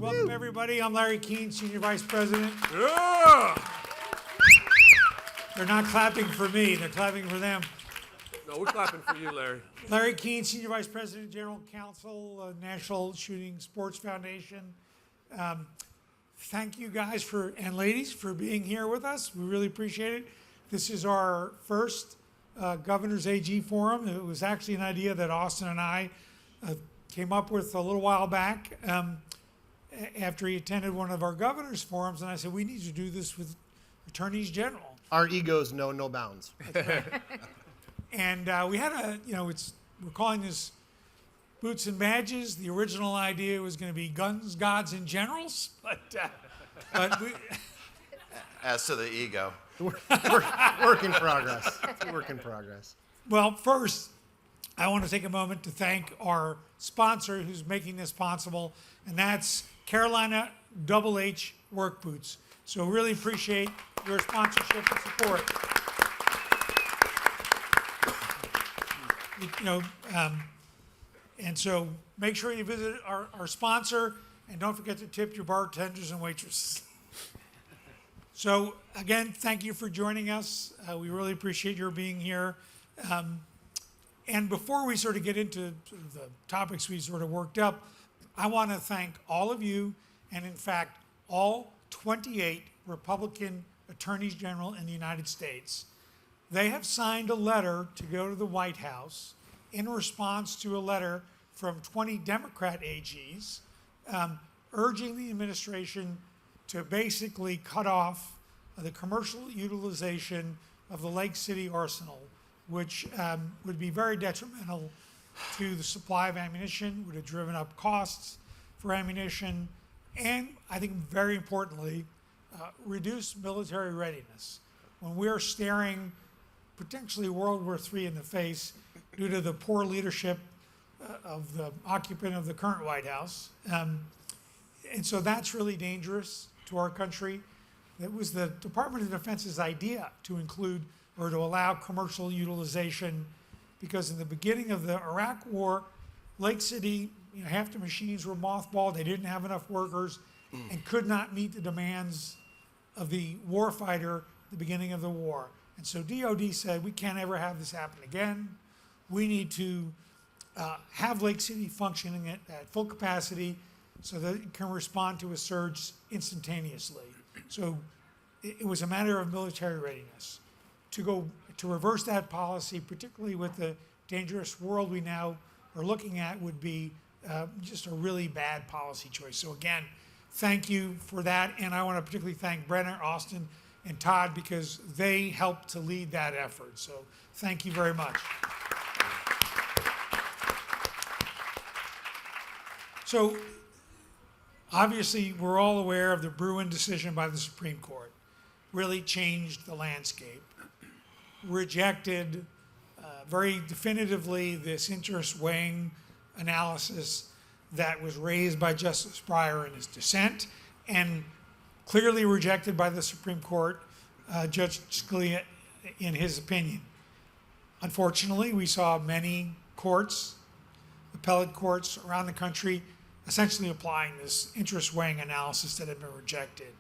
Welcome, everybody. I'm Larry Keene, Senior Vice President. Yeah! They're not clapping for me. They're clapping for them. No, we're clapping for you, Larry. Larry Keene, Senior Vice President, General Counsel, National Shooting Sports Foundation. Thank you guys and ladies for being here with us. We really appreciate it. This is our first Governor's AG Forum. It was actually an idea that Austin and I came up with a little while back after he attended one of our governor's forums, and I said, we need to do this with attorneys general. Our egos know no bounds. And we had we're calling this Boots and Badges. The original idea was going to be Guns, Gods, and Generals, but we, As to the ego. Work in progress. It's a work in progress. well, first, I want to take a moment to thank our sponsor who's making this possible, and that's Carolina Double H Work Boots. So really appreciate your sponsorship and support. And so make sure you visit our sponsor, and don't forget to tip your bartenders and waitresses. So again, thank you for joining us. We really appreciate your being here. And before we sort of get into sort of the topics we sort of worked up, I want to thank all of you, and in fact, all 28 Republican attorneys general in the United States. They have signed a letter to go to the White House in response to a letter from 20 Democrat AGs urging the administration to basically cut off the commercial utilization of the Lake City arsenal, which would be very detrimental to the supply of ammunition, would have driven up costs for ammunition, and I think very importantly, reduce military readiness. When we're staring potentially World War III in the face due to the poor leadership of the occupant of the current White House. And so that's really dangerous to our country. It was the Department of Defense's idea to include or to allow commercial utilization, because in the beginning of the Iraq War, Lake City, half the machines were mothballed. They didn't have enough workers and could not meet the demands of the warfighter at the beginning of the war. And so DOD said, we can't ever have this happen again. We need to have Lake City functioning at full capacity so that it can respond to a surge instantaneously. So it was a matter of military readiness. To reverse that policy, particularly with the dangerous world we now are looking at, would be just a really bad policy choice. So again, thank you for that. And I want to particularly thank Brenner, Austin, and Todd, because they helped to lead that effort. So thank you very much. So obviously, we're all aware of the Bruin decision by the Supreme Court. Really changed the landscape. Rejected very definitively this interest weighing analysis that was raised by Justice Breyer in his dissent, and clearly rejected by the Supreme Court, Judge Scalia in his opinion. Unfortunately, we saw many courts, appellate courts around the country, essentially applying this interest weighing analysis that had been rejected.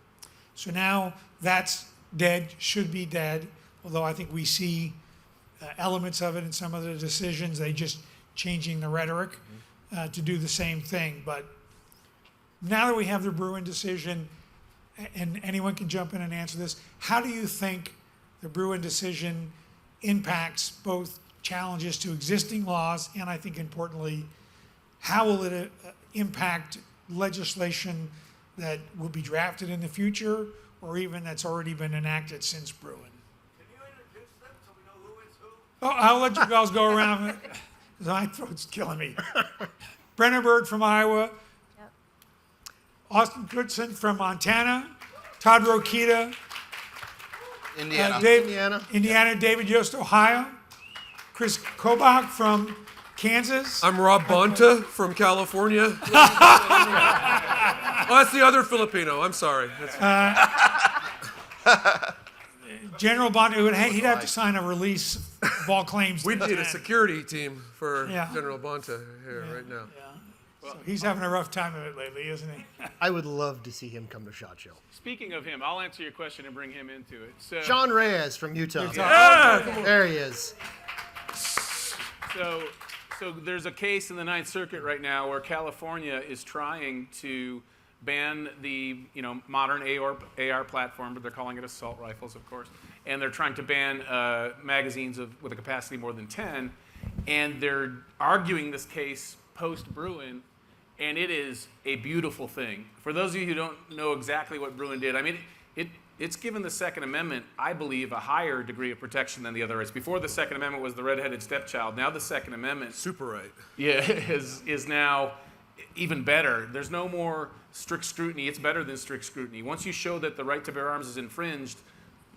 So now that's dead, should be dead, although I think we see elements of it in some of the decisions. They just changing the rhetoric to do the same thing. But now that we have the Bruin decision, and anyone can jump in and answer this, how do you think the Bruin decision impacts both challenges to existing laws, and I think importantly, how will it impact legislation that will be drafted in the future, or even that's already been enacted since Bruin? Can you introduce them so we know who is who? Oh, I'll let you guys go around. My throat's killing me. Brenner Bird from Iowa. Yep. Austin Goodson from Montana. Todd Rokita. Indiana. Indiana. David Yost, Ohio. Chris Kobach from Kansas. I'm Rob Bonta from California. Oh, that's the other Filipino. I'm sorry. General Bond, he'd have to sign a release of all claims. We to need a attend. security team for Yeah. General Bonta here right now. Yeah. So he's having a rough time of it lately, isn't he? I would love to see him come to SHOT Show. Speaking of him, I'll answer your question and bring him into it. So, John Reyes from Utah. Yeah! There he is. so there's a case in the Ninth Circuit right now where California is trying to ban the modern AR platform, but they're calling it assault rifles, of course, and they're trying to ban magazines with a capacity more than 10, and they're arguing this case post-Bruin, and it is a beautiful thing. For those of you who don't know exactly what Bruin did, I mean, it's given the Second Amendment, I believe, a higher degree of protection than the other rights. Before the Second Amendment was the redheaded stepchild. Now the Second Amendment, Super right. yeah, is now even better. There's no more strict scrutiny. It's better than strict scrutiny. Once you show that the right to bear arms is infringed,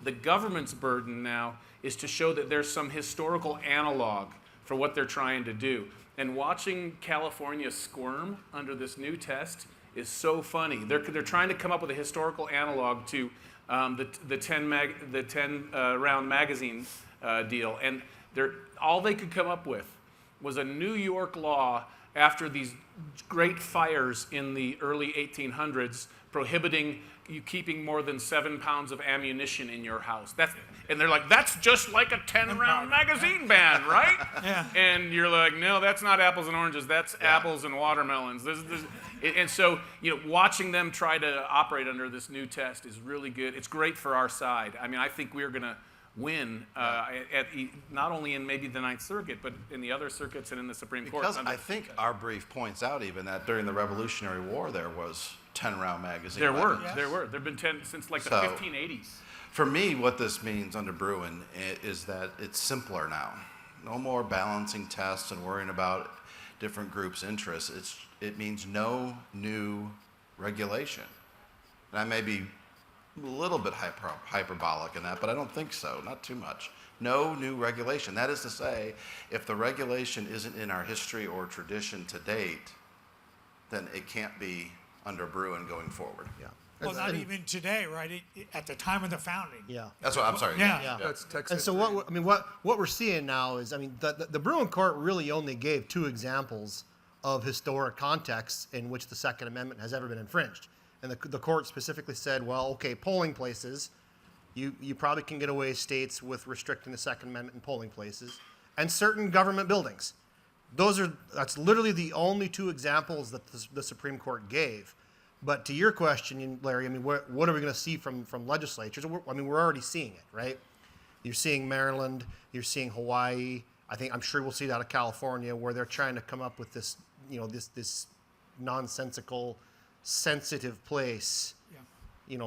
the government's burden now is to show that there's some historical analog for what they're trying to do. And watching California squirm under this new test is so funny. They're trying to come up with a historical analog to the 10 round magazine deal, and all they could come up with was a New York law after these great fires in the early 1800s prohibiting you keeping more than 7 pounds of ammunition in your house. And they're like, that's just like a 10-round magazine ban, right? Yeah. And you're like, no, that's not apples and oranges. That's apples and watermelons. And so, watching them try to operate under this new test is really good. It's great for our side. I mean, I think we're going to win not only in maybe the Ninth Circuit, but in the other circuits and in the Supreme Court. Because I think our brief points out even that during the Revolutionary War there was 10-round magazine. There were. weapons. There were. There have been 10 since like the So- 1580s. For me, what this means under Bruin is that it's simpler now. No more balancing tests and worrying about different groups' interests. It means no new regulation. And I may be a little bit hyperbolic in that, but I don't think so, not too much. No new regulation. That is to say, if the regulation isn't in our history or tradition to date, then it can't be under Bruin going forward. Yeah. Well, not even today, right? At the time of the founding. Yeah. That's what I'm sorry. Yeah. Yeah. That's Texas. And so what we're seeing now is, the Bruin Court really only gave 2 examples of historic contexts in which the Second Amendment has ever been infringed. And the court specifically said, well, okay, polling places, you probably can get away states with restricting the Second Amendment in polling places, and certain government buildings. That's literally the only 2 examples that the Supreme Court gave. But to your question, Larry, I mean, what are we going to see from legislatures? We're already seeing it, right? You're seeing Maryland, you're seeing Hawaii. I'm sure we'll see that out of California, where they're trying to come up with this, this nonsensical, sensitive place. Yeah.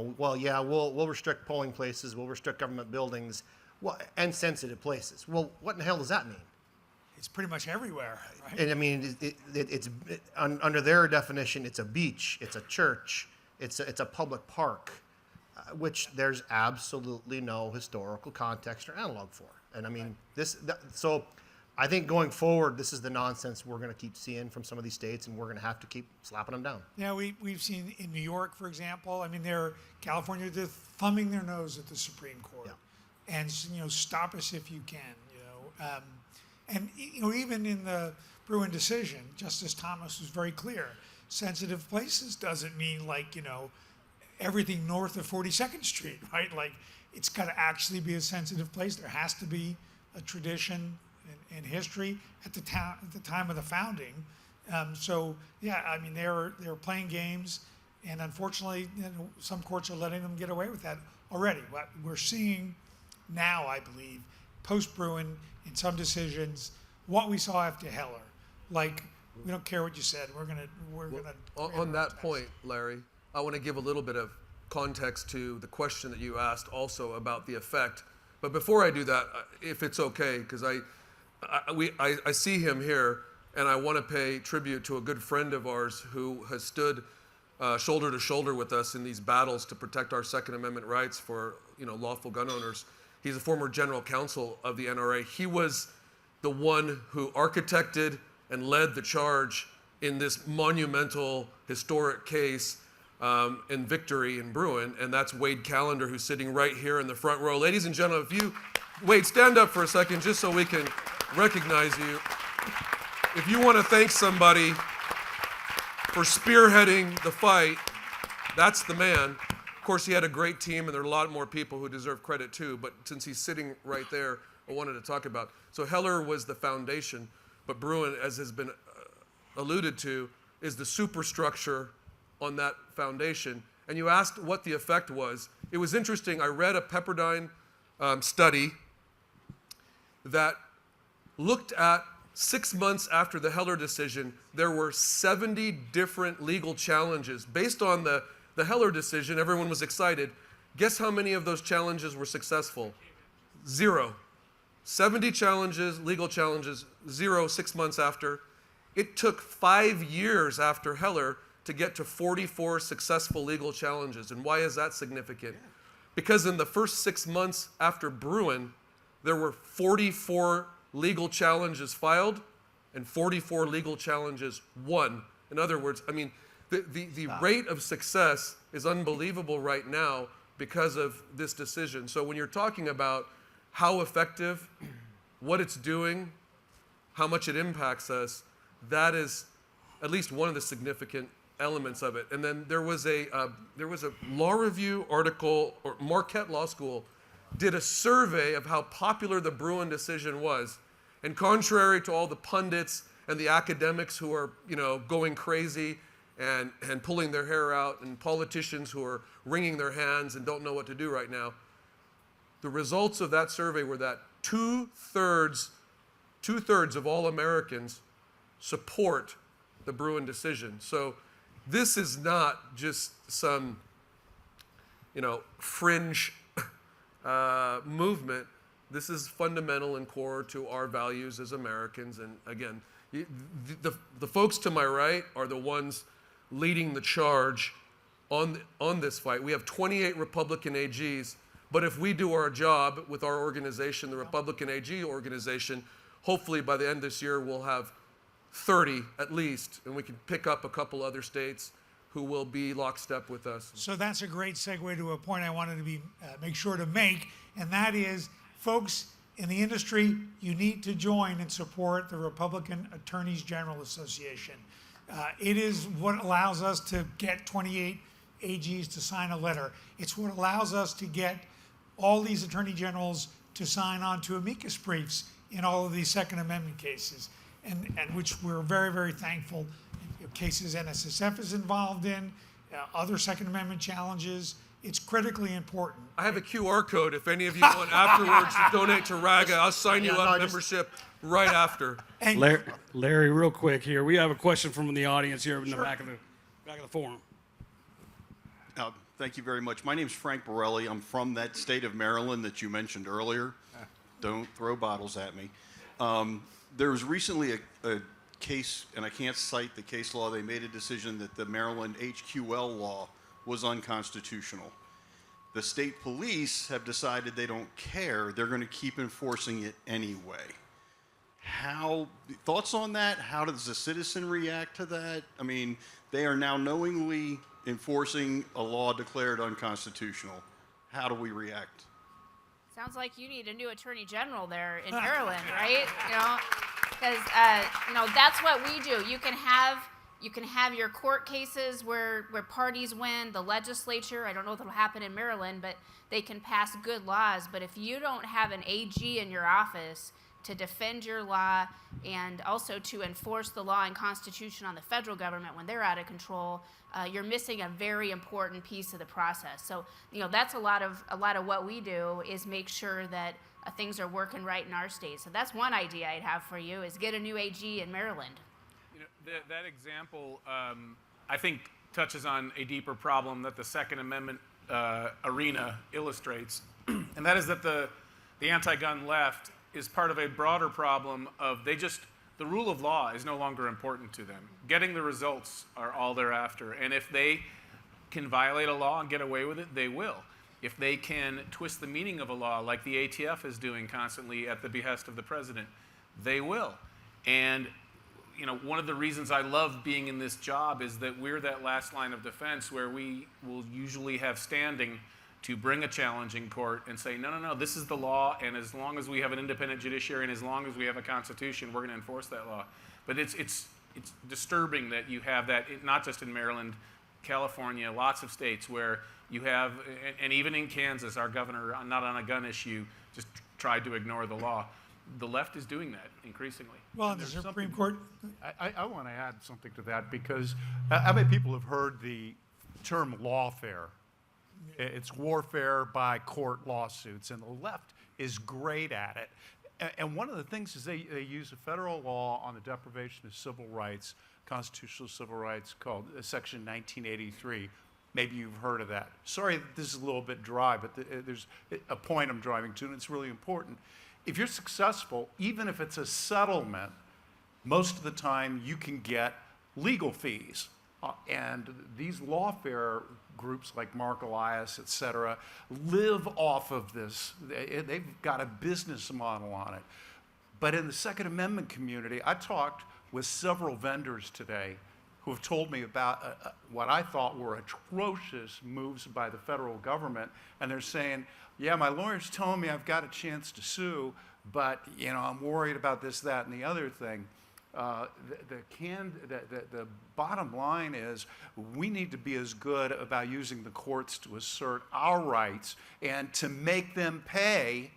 We'll restrict polling places, we'll restrict government buildings, and sensitive places. Well, what in the hell does that mean? It's pretty much everywhere, right? And I mean, under their definition, it's a beach, it's a church, it's a public park, which there's absolutely no historical context or analog for. And I mean, so I think going forward, this is the nonsense we're going to keep seeing from some of these states, and we're going to have to keep slapping them down. Yeah, we've seen in New York, for example. I mean, California, they're thumbing their nose at the Supreme Court, and stop us if you can. And even in the Bruin decision, Justice Thomas was very clear. Sensitive places doesn't mean everything north of 42nd Street, right? Like, it's got to actually be a sensitive place. There has to be a tradition and history at the time of the founding. So yeah, I mean, they're playing games, and unfortunately, some courts are letting them get away with that already. What we're seeing now, I believe, post-Bruin, in some decisions, what we saw after Heller, like, we don't care what you said. We're gonna. On that point, Larry, I want to give a little bit of context to the question that you asked also about the effect. But before I do that, if it's okay, because I see him here, and I want to pay tribute to a good friend of ours who has stood shoulder to shoulder with us in these battles to protect our Second Amendment rights for lawful gun owners. He's a former general counsel of the NRA. He was the one who architected and led the charge in this monumental, historic case in victory in Bruin, and that's Wade Callender, who's sitting right here in the front row. Ladies and gentlemen, Wade, stand up for a second just so we can recognize you. If you want to thank somebody, for spearheading the fight. That's the man. Of course, he had a great team, and there are a lot more people who deserve credit too, but since he's sitting right there, I wanted to talk about. So Heller was the foundation, but Bruen, as has been alluded to, is the superstructure on that foundation. And you asked what the effect was. It was interesting. I read a Pepperdine study that looked at 6 months after the Heller decision, there were 70 different legal challenges. Based on the Heller decision, everyone was excited. Guess how many of those challenges were successful? 0. 70 challenges, legal challenges, 0 6 months after. It took 5 years after Heller to get to 44 successful legal challenges. And why is that significant? Because in the first 6 months after Bruen, there were 44 legal challenges filed and 44 legal challenges won. In other words, I mean, the rate of success is unbelievable right now because of this decision. So when you're talking about how effective, what it's doing, how much it impacts us, that is at least one of the significant elements of it. And then there was a law review article, or Marquette Law School did a survey of how popular the Bruen decision was. And contrary to all the pundits and the academics who are, going crazy and pulling their hair out, and politicians who are wringing their hands and don't know what to do right now, the results of that survey were that two-thirds of all Americans support the Bruen decision. So this is not just some, fringe movement. This is fundamental and core to our values as Americans. And again, the folks to my right are the ones leading the charge on this fight. We have 28 Republican AGs, but if we do our job with our organization, the Republican AG organization, hopefully by the end of this year we'll have 30 at least, and we can pick up a couple other states who will be lockstep with us. So that's a great segue to a point I wanted to make sure to make, and that is, folks in the industry, you need to join and support the Republican Attorneys General Association. It is what allows us to get 28 AGs to sign a letter. It's what allows us to get all these attorney generals to sign on to amicus briefs in all of these Second Amendment cases, and which we're very, very thankful. Cases NSSF is involved in, other Second Amendment challenges. It's critically important. I have a QR code if any of you want afterwards to donate to RAGA. I'll sign you up membership right after. And Larry, real quick here. We have a question from the audience here in the back of the forum. Thank you very much. My name's Frank Borelli. I'm from that state of Maryland that you mentioned earlier. Don't throw bottles at me. There was recently a case, and I can't cite the case law. They made a decision that the Maryland HQL law was unconstitutional. The state police have decided they don't care. They're going to keep enforcing it anyway. Thoughts on that? How does the citizen react to that? I mean, they are now knowingly enforcing a law declared unconstitutional. How do we react? Sounds like you need a new attorney general there in Maryland, right? Because that's what we do. You can have your court cases where parties win. The legislature, I don't know if it'll happen in Maryland, but they can pass good laws. But if you don't have an AG in your office to defend your law and also to enforce the law and Constitution on the federal government when they're out of control, you're missing a very important piece of the process. So, that's a lot of what we do is make sure that things are working right in our state. So that's one idea I'd have for you is get a new AG in Maryland. That example, I think, touches on a deeper problem that the Second Amendment arena illustrates, and that is that the anti-gun left is part of a broader problem of the rule of law is no longer important to them. Getting the results are all they're after, and if they can violate a law and get away with it, they will. If they can twist the meaning of a law like the ATF is doing constantly at the behest of the president, they will. And one of the reasons I love being in this job is that we're that last line of defense where we will usually have standing to bring a challenge in court and say, no, this is the law, and as long as we have an independent judiciary and as long as we have a constitution, we're going to enforce that law. But it's it's disturbing that you have that, not just in Maryland, California, lots of states where you have, and even in Kansas, our governor, not on a gun issue, just tried to ignore the law. The left is doing that increasingly. Well, the Supreme Court, I want to add something to that because how many people have heard the term lawfare? It's warfare by court lawsuits, and the left is great at it. And one of the things is they use a federal law on the deprivation of civil rights, constitutional civil rights, called Section 1983. Maybe you've heard of that. Sorry, this is a little bit dry, but there's a point I'm driving to, and it's really important. If you're successful, even if it's a settlement, most of the time you can get legal fees. And these lawfare groups like Mark Elias, et cetera, live off of this. They've got a business model on it. But in the Second Amendment community, I talked with several vendors today who have told me about what I thought were atrocious moves by the federal government. And they're saying, yeah, my lawyer's telling me I've got a chance to sue, but I'm worried about this, that, and the other thing. The bottom line is we need to be as good about using the courts to assert our rights and to make them pay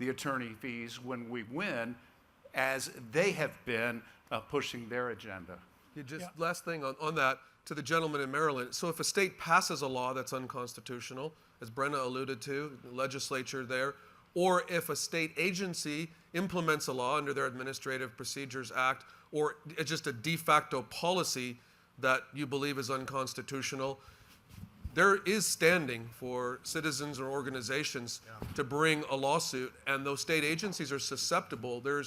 the attorney fees when we win as they have been pushing their agenda. Last thing on that, to the gentleman in Maryland. So if a state passes a law that's unconstitutional, as Brenna alluded to, the legislature there, or if a state agency implements a law under their Administrative Procedures Act, or it's just a de facto policy that you believe is unconstitutional, there is standing for citizens or organizations to bring a lawsuit, and those state agencies are susceptible. There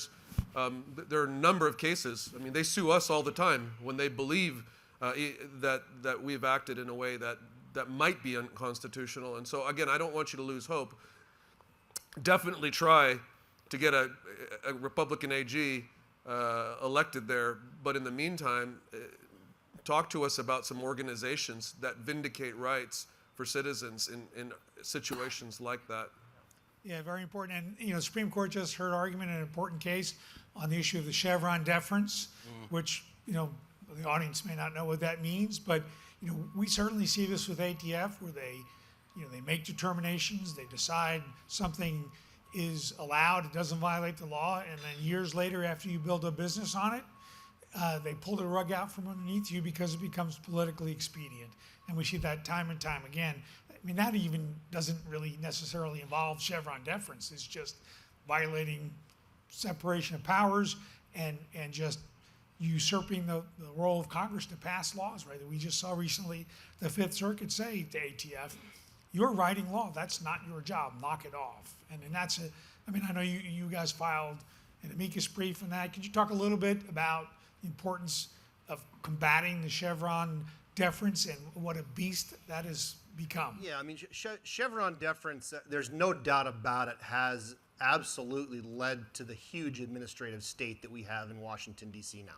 are a number of cases. I mean, they sue us all the time when they believe that we've acted in a way that might be unconstitutional. And so, again, I don't want you to lose hope. Definitely try to get a Republican AG elected there, but in the meantime, talk to us about some organizations that vindicate rights for citizens in situations like that. yeah, very important. And, the Supreme Court just heard argument in an important case on the issue of the Chevron deference, which, the audience may not know what that means, but, we certainly see this with ATF where they make determinations, they decide something is allowed, it doesn't violate the law, and then years later after you build a business on it, they pull the rug out from underneath you because it becomes politically expedient. And we see that time and time again. I mean, that even doesn't really necessarily involve Chevron deference. It's just violating separation of powers and just usurping the role of Congress to pass laws, right? We just saw recently the Fifth Circuit say to ATF, you're writing law, that's not your job, knock it off. And that's I know you guys filed an amicus brief on that. Could you talk a little bit about the importance of combating the Chevron deference and what a beast that has become? Yeah, Chevron deference, there's no doubt about it, has absolutely led to the huge administrative state that we have in Washington, D.C. now.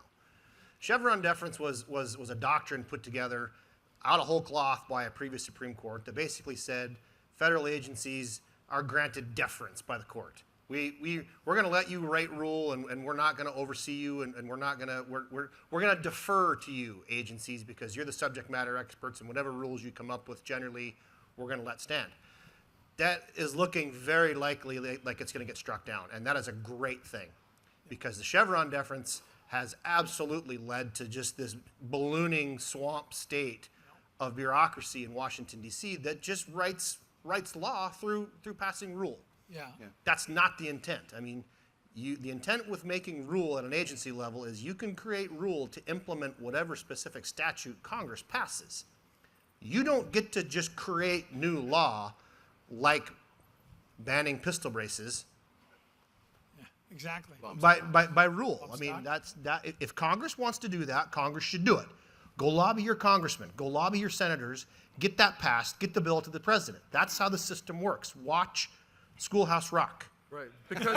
Chevron deference was a doctrine put together out of whole cloth by a previous Supreme Court that basically said federal agencies are granted deference by the court. We're going to let you write rule, and we're not going to oversee you, and we're going to defer to you, agencies, because you're the subject matter experts, and whatever rules you come up with, generally, we're going to let stand. That is looking very likely like it's going to get struck down, and that is a great thing, because the Chevron deference has absolutely led to just this ballooning swamp state of bureaucracy in Washington, D.C. that just writes law through passing rule. Yeah. That's not the intent. The intent with making rule at an agency level is you can create rule to implement whatever specific statute Congress passes. You don't get to just create new law like banning pistol braces Exactly. by rule. If Congress wants to do that, Congress should do it. Go lobby your congressman, go lobby your senators, get that passed, get the bill to the president. That's how the system works. Watch Schoolhouse Rock. Right, because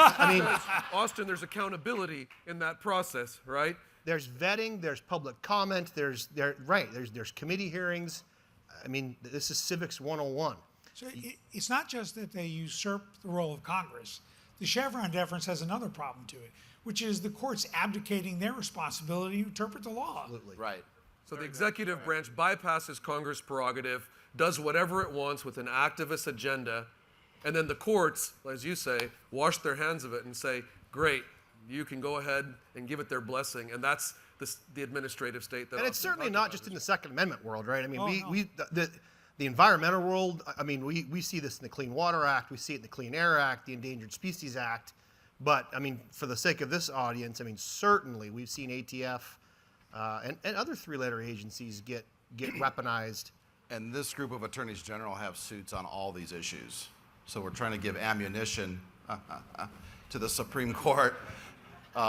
Austin, there's accountability in that process, right? There's vetting, there's public comment, there's committee hearings. This is civics 101. So it's not just that they usurp the role of Congress. The Chevron deference has another problem to it. which is the courts abdicating their responsibility to interpret the law. Absolutely. Right. So the executive branch bypasses Congress' prerogative, does whatever it wants with an activist agenda, and then the courts, as you say, wash their hands of it and say, great, you can go ahead and give it their blessing. And that's the administrative state. And it's certainly not just in the Second Amendment world, right? I mean, Oh, no. the environmental world, I mean, we see this in the Clean Water Act, we see it in the Clean Air Act, the Endangered Species Act. But, I mean, for the sake of this audience, I mean, certainly we've seen ATF and other three-letter agencies get weaponized. And this group of attorneys general have suits on all these issues. So we're trying to give ammunition to the Supreme Court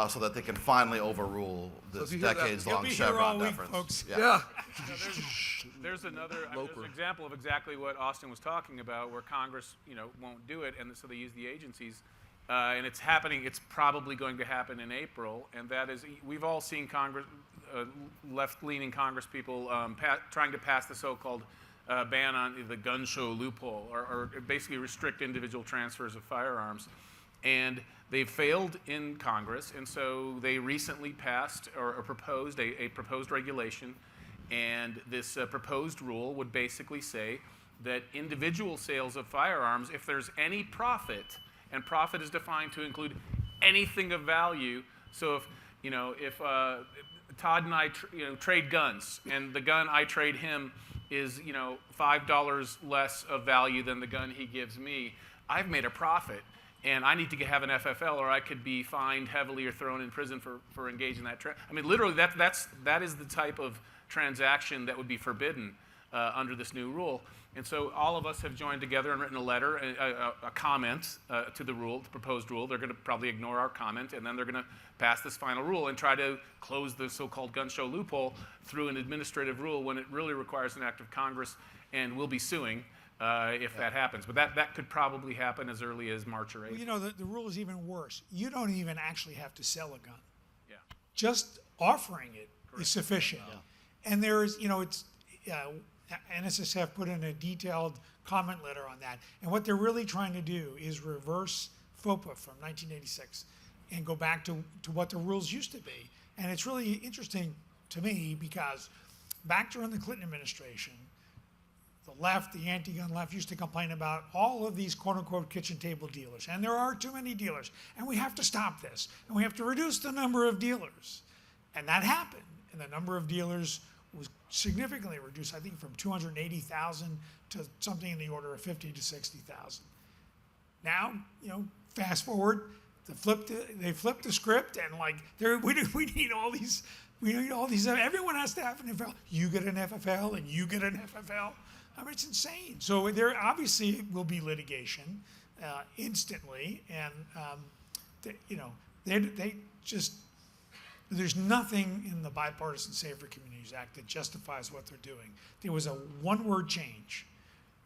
so that they can finally overrule this if you hear that, decades-long You'll be here all Chevron week, deference. folks. Yeah. There's an example of exactly what Austin was talking about, where Congress, won't do it, and so they use the agencies, and it's happening. It's probably going to happen in April, and that is, we've all seen Congress, left-leaning Congress people trying to pass the so-called ban on the gun show loophole, or basically restrict individual transfers of firearms, and they've failed in Congress, and so they recently passed or proposed a proposed regulation. And this proposed rule would basically say that individual sales of firearms, if there's any profit, and profit is defined to include anything of value. So if Todd and I trade guns, and the gun I trade him is $5 less of value than the gun he gives me, I've made a profit, and I need to have an FFL, or I could be fined heavily or thrown in prison for engaging that. I mean, literally, that is the type of transaction that would be forbidden under this new rule. And so all of us have joined together and written a letter, a comment to the rule, the proposed rule. They're going to probably ignore our comment, and then they're going to pass this final rule and try to close the so-called gun show loophole through an administrative rule when it really requires an act of Congress, and we'll be suing if that happens. But that could probably happen as early as March or April. Well, the rule is even worse. You don't even actually have to sell a gun. Yeah. Just offering it is sufficient. Yeah. And there is, NSSF put in a detailed comment letter on that. And what they're really trying to do is reverse FOPA from 1986 and go back to what the rules used to be. And it's really interesting to me because back during the Clinton administration, the left, the anti-gun left, used to complain about all of these quote-unquote kitchen table dealers. And there are too many dealers. And we have to stop this. And we have to reduce the number of dealers. And that happened. And the number of dealers was significantly reduced, I think from 280,000 to something in the order of 50 to 60,000. Now, fast forward, they flipped the script, and we need all these, everyone has to have an FFL. You get an FFL, and you get an FFL. I mean, it's insane. So there obviously will be litigation instantly, and they just. There's nothing in the Bipartisan Safer Communities Act that justifies what they're doing. There was a one-word change,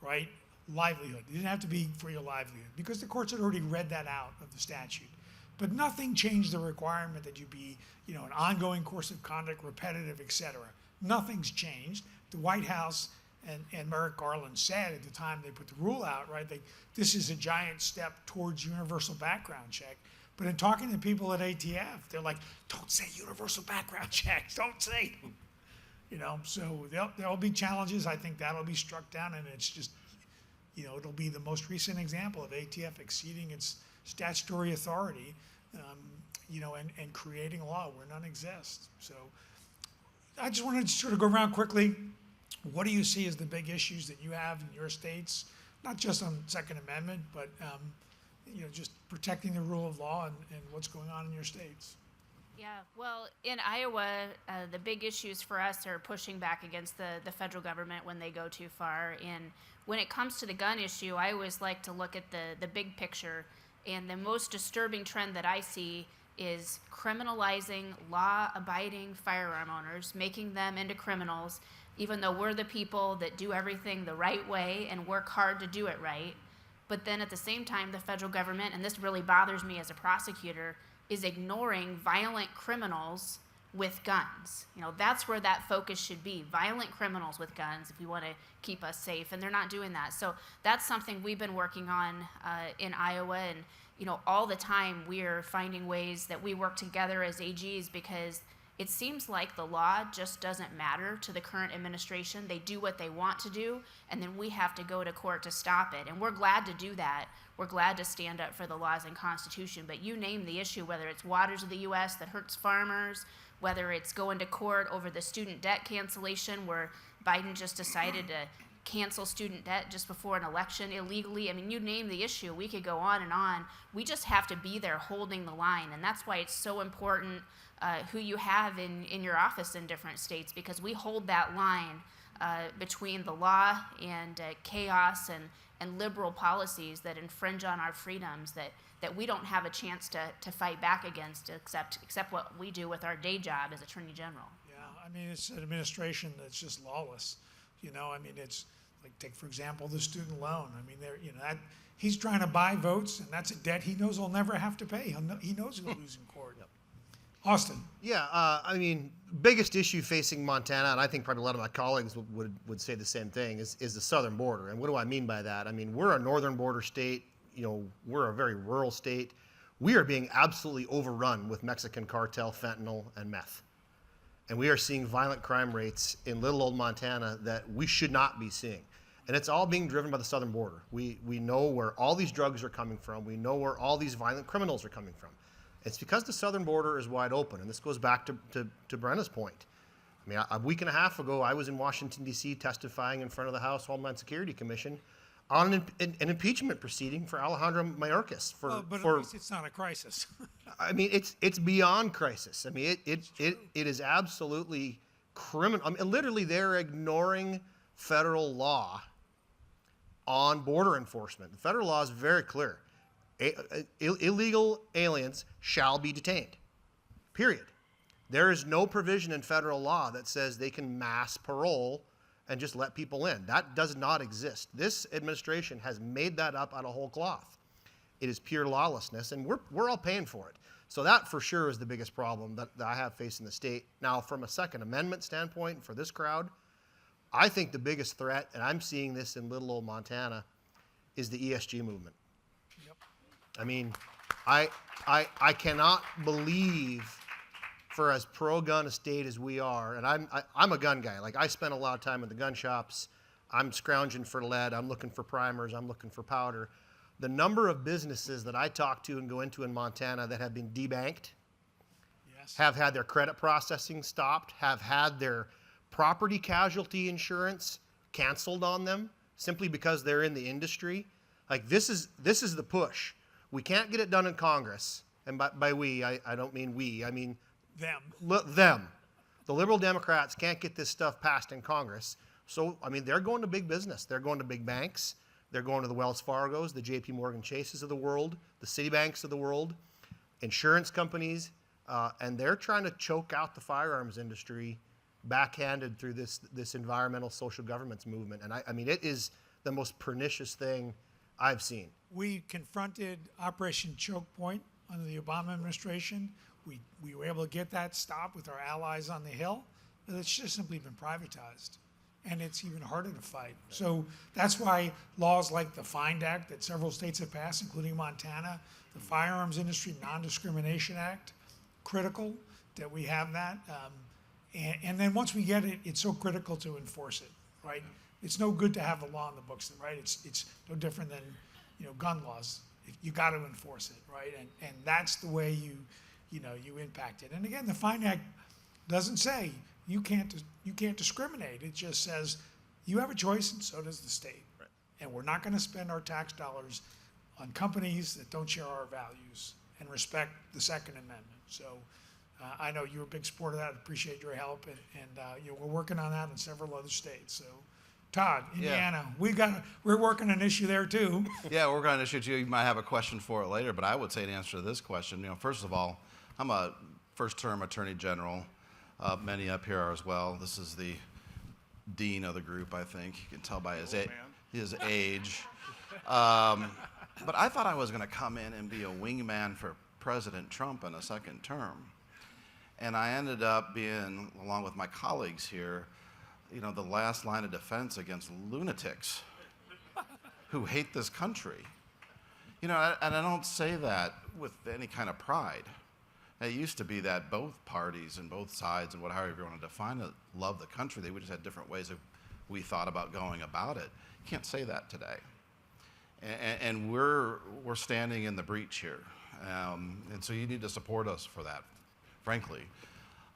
right? Livelihood. It didn't have to be for your livelihood because the courts had already read that out of the statute. But nothing changed the requirement that you be, an ongoing course of conduct, repetitive, et cetera. Nothing's changed. The White House and Merrick Garland said at the time they put the rule out, right? This is a giant step towards universal background check. But in talking to people at ATF, they're like, don't say universal background checks, don't say them. So there'll be challenges. I think that'll be struck down, and it's just, it'll be the most recent example of ATF exceeding its statutory authority, and creating a law where none exists. So I just wanted to sort of go around quickly. What do you see as the big issues that you have in your states, not just on Second Amendment, but just protecting the rule of law and what's going on in your states? Yeah, well, in Iowa, the big issues for us are pushing back against the federal government when they go too far. And when it comes to the gun issue, I always like to look at the big picture. And the most disturbing trend that I see is criminalizing law-abiding firearm owners, making them into criminals, even though we're the people that do everything the right way and work hard to do it right. But then at the same time, the federal government, and this really bothers me as a prosecutor, is ignoring violent criminals with guns. That's where that focus should be. Violent criminals with guns if we want to keep us safe, and they're not doing that. So that's something we've been working on in Iowa, and all the time we're finding ways that we work together as AGs, because it seems like the law just doesn't matter to the current administration. They do what they want to do, and then we have to go to court to stop it. And we're glad to do that. We're glad to stand up for the laws and Constitution. But you name the issue, whether it's waters of the U.S. that hurts farmers, whether it's going to court over the student debt cancellation, where Biden just decided to cancel student debt just before an election illegally. I mean, you name the issue, we could go on and on. We just have to be there holding the line. And that's why it's so important who you have in your office in different states, because we hold that line between the law and chaos and liberal policies that infringe on our freedoms that we don't have a chance to fight back against, except what we do with our day job as Attorney General. Yeah, I mean, it's an administration that's just lawless. I mean, it's like, take for example the student loan. I mean, that he's trying to buy votes, and that's a debt he knows he'll never have to pay. He knows he'll lose in court. Austin. Yeah, I mean, biggest issue facing Montana, and I think probably a lot of my colleagues would say the same thing, is the southern border. And what do I mean by that? I mean, we're a northern border state. We're a very rural state. We are being absolutely overrun with Mexican cartel, fentanyl, and meth. And we are seeing violent crime rates in little old Montana that we should not be seeing. And it's all being driven by the southern border. We know where all these drugs are coming from. We know where all these violent criminals are coming from. It's because the southern border is wide open. And this goes back to Brenna's point. I mean, a week and a half ago, I was in Washington, D.C. testifying in front of the House Homeland Security Commission on an impeachment proceeding for Alejandro Mayorkas. But at least it's not a crisis. I mean, it's beyond crisis. I mean, it is absolutely criminal. I mean, literally, they're ignoring federal law on border enforcement. The federal law is very clear. Illegal aliens shall be detained. Period. There is no provision in federal law that says they can mass parole and just let people in. That does not exist. This administration has made that up out of whole cloth. It is pure lawlessness, and we're all paying for it. So that for sure is the biggest problem that I have facing the state. Now, from a Second Amendment standpoint for this crowd, I think the biggest threat, and I'm seeing this in little old Montana, is the ESG movement. Yep. I mean, I cannot believe, for as pro-gun a state as we are, and I'm a gun guy. Like, I spend a lot of time in the gun shops. I'm scrounging for lead. I'm looking for primers. I'm looking for powder. The number of businesses that I talk to and go into in Montana that have been debanked, Yes. have had their credit processing stopped, have had their property casualty insurance canceled on them simply because they're in the industry. Like, this is the push. We can't get it done in Congress. And by we, I don't mean we. I mean them. The liberal Democrats can't get this stuff passed in Congress. So, I mean, they're going to big business. They're going to big banks. They're going to the Wells Fargos, the JP Morgan Chases of the world, the Citibanks of the world, insurance companies, and they're trying to choke out the firearms industry backhanded through this environmental social governance movement. And I mean, it is the most pernicious thing I've seen. We confronted Operation Choke Point under the Obama administration. We were able to get that stopped with our allies on the Hill, but it's just simply been privatized. And it's even harder to fight. So that's why laws like the FIND Act that several states have passed, including Montana, the Firearms Industry Non-Discrimination Act, critical that we have that. And then once we get it, it's so critical to enforce it, right? It's no good to have the law in the books, right? It's no different than, gun laws. You got to enforce it, right? And that's the way you impact it. And again, the FIND Act doesn't say you can't discriminate. It just says you have a choice, and so does the state. Right. And we're not going to spend our tax dollars on companies that don't share our values and respect the Second Amendment. So I know you're a big supporter of that. I appreciate your help, and we're working on that in several other states. So, Todd, Indiana, we're working an issue there too. Yeah, we're going to issue too. You might have a question for it later, but I would say in answer to this question, first of all, I'm a first-term Attorney General. Many up here are as well. This is the dean of the group, I think. You can tell by his age. But I thought I was going to come in and be a wingman for President Trump in a second term. And I ended up being, along with my colleagues here, the last line of defense against lunatics who hate this country. And I don't say that with any kind of pride. It used to be that both parties and both sides and however you want to define it, love the country. They just had different ways of we thought about going about it. You can't say that today. And we're standing in the breach here. And so you need to support us for that, frankly.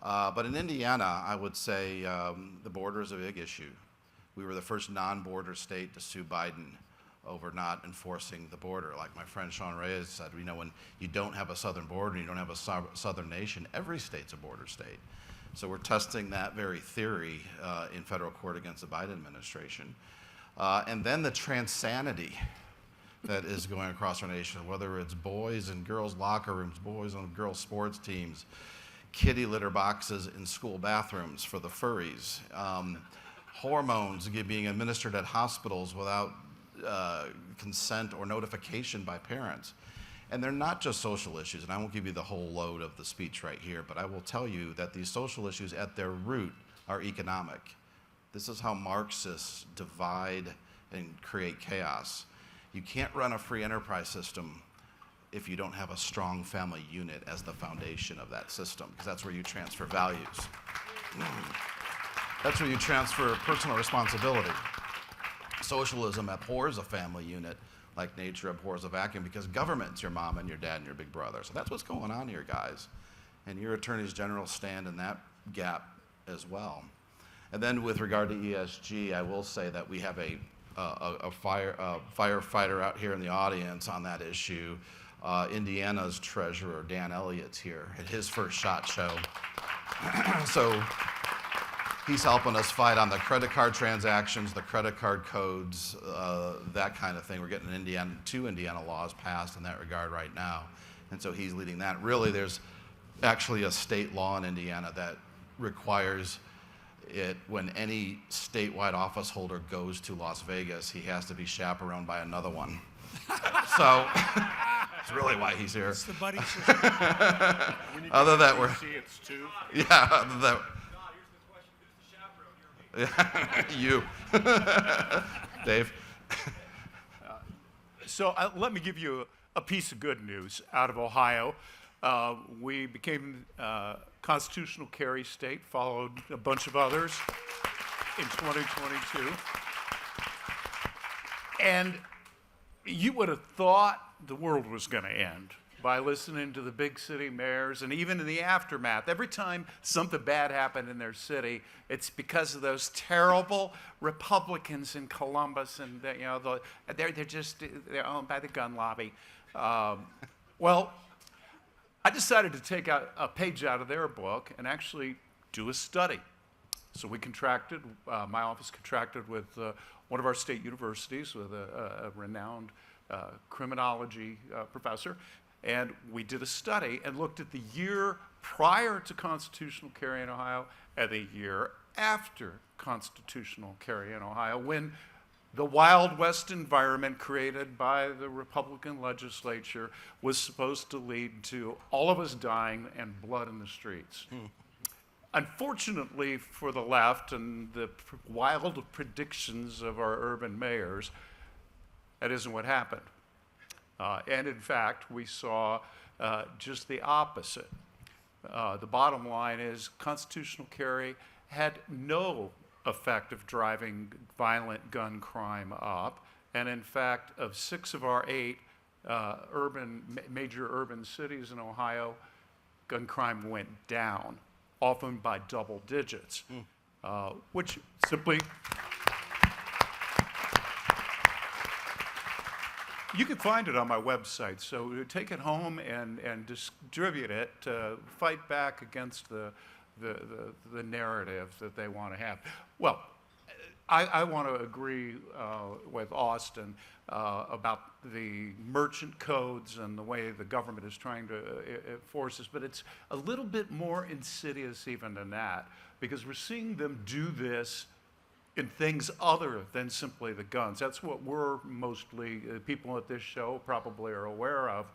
But in Indiana, I would say the border is a big issue. We were the first non-border state to sue Biden over not enforcing the border. Like my friend Sean Reyes said, when you don't have a southern border, you don't have a southern nation, every state's a border state. So we're testing that very theory in federal court against the Biden administration. And then the transanity that is going across our nation, whether it's boys and girls locker rooms, boys on girls sports teams, kitty litter boxes in school bathrooms for the furries, hormones being administered at hospitals without consent or notification by parents. And they're not just social issues, and I won't give you the whole load of the speech right here, but I will tell you that these social issues at their root are economic. This is how Marxists divide and create chaos. You can't run a free enterprise system if you don't have a strong family unit as the foundation of that system, because that's where you transfer values. That's where you transfer personal responsibility. Socialism abhors a family unit like nature abhors a vacuum, because government's your mom and your dad and your big brother. So that's what's going on here, guys. And your attorneys general stand in that gap as well. And then with regard to ESG, I will say that we have a firefighter out here in the audience on that issue. Indiana's treasurer, Dan Elliott's here at his first SHOT show. So he's helping us fight on the credit card transactions, the credit card codes, that kind of thing. We're getting two Indiana laws passed in that regard right now. And so he's leading that. Really, there's actually a state law in Indiana that requires it when any statewide office holder goes to Las Vegas, he has to be chaperoned by another one. So that's really why he's here. It's the buddy system. Other than that, we're It's two. yeah. Other than that, Here's the question, who's the chaperone? you, Dave. So let me give you a piece of good news out of Ohio. We became constitutional carry state, followed a bunch of others in 2022. And you would have thought the world was going to end by listening to the big city mayors, and even in the aftermath. Every time something bad happened in their city, it's because of those terrible Republicans in Columbus, and they're owned by the gun lobby. Well, I decided to take a page out of their book and actually do a study. So we contracted, my office contracted with one of our state universities with a renowned criminology professor, and we did a study and looked at the year prior to constitutional carry in Ohio and the year after constitutional carry in Ohio, when the Wild West environment created by the Republican legislature was supposed to lead to all of us dying and blood in the streets. Unfortunately for the left and the wild predictions of our urban mayors, that isn't what happened. And in fact, we saw just the opposite. The bottom line is constitutional carry had no effect of driving violent gun crime up. And in fact, of 6 of our 8 major urban cities in Ohio, gun crime went down, often by double digits, which simply... You can find it on my website, so take it home and distribute it to fight back against the narrative that they want to have. Well, I want to agree with Austin about the merchant codes and the way the government is trying to enforce this, but it's a little bit more insidious even than that, because we're seeing them do this in things other than simply the guns. That's what we're mostly, people at this show probably are aware of,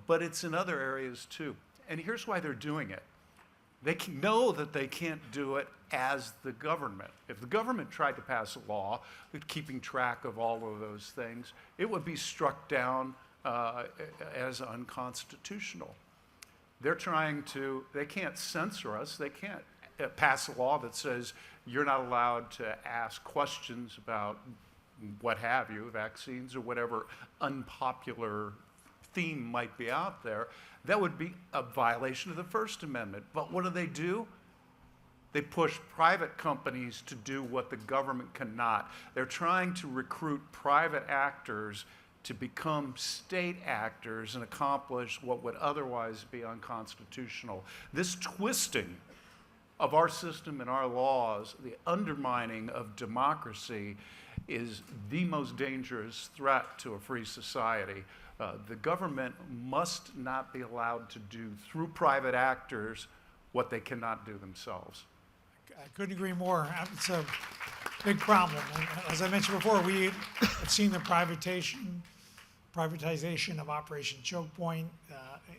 but it's in other areas too. And here's why they're doing it. they can know that they can't do it as the government. If the government tried to pass a law keeping track of all of those things, it would be struck down as unconstitutional. They can't censor us. They can't pass a law that says you're not allowed to ask questions about what have you, vaccines or whatever unpopular theme might be out there. That would be a violation of the First Amendment. But what do? They push private companies to do what the government cannot. They're trying to recruit private actors to become state actors and accomplish what would otherwise be unconstitutional. This twisting of our system and our laws, the undermining of democracy, is the most dangerous threat to a free society. The government must not be allowed to do through private actors what they cannot do themselves. I couldn't agree more. It's a big problem. And as I mentioned before, we have seen the privatization of Operation Choke Point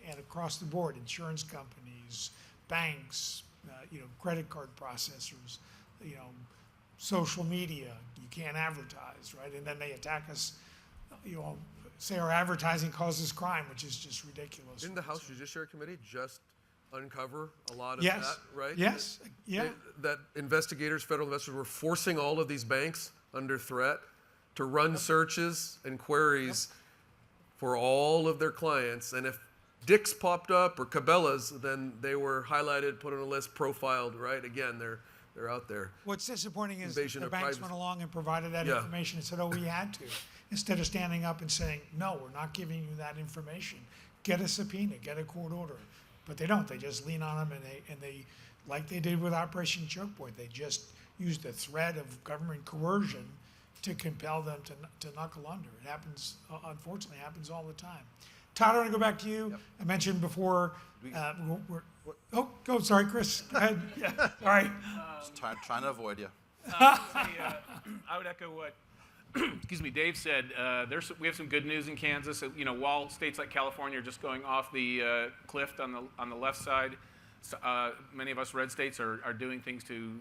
and across the board, insurance companies, banks, credit card processors, social media. You can't advertise, right? And then they attack us, say our advertising causes crime, which is just ridiculous. Didn't the House Judiciary Committee just uncover a lot of Yes. that, right? Yes. Yeah. That investigators, federal investigators, were forcing all of these banks under threat to run searches and queries for all of their clients. And if Dick's popped up or Cabela's, then they were highlighted, put on a list, profiled, right? Again, they're out there. What's disappointing is Invasion the of banks privacy. went along and provided that Yeah. information and said, oh, we had to. Instead of standing up and saying, no, we're not giving you that information. Get a subpoena, get a court order. But they don't. They just lean on them, and they like they did with Operation Choke Point, they just used the threat of government coercion to compel them to knuckle under. It happens, unfortunately, happens all the time. Todd, I want to go back to you. Yep. I mentioned before, sorry, Chris, go ahead. Yeah, sorry. Just trying to avoid you. I would echo what Dave said. We have some good news in Kansas. While states like California are just going off the cliff on the left side, many of us red states are doing things to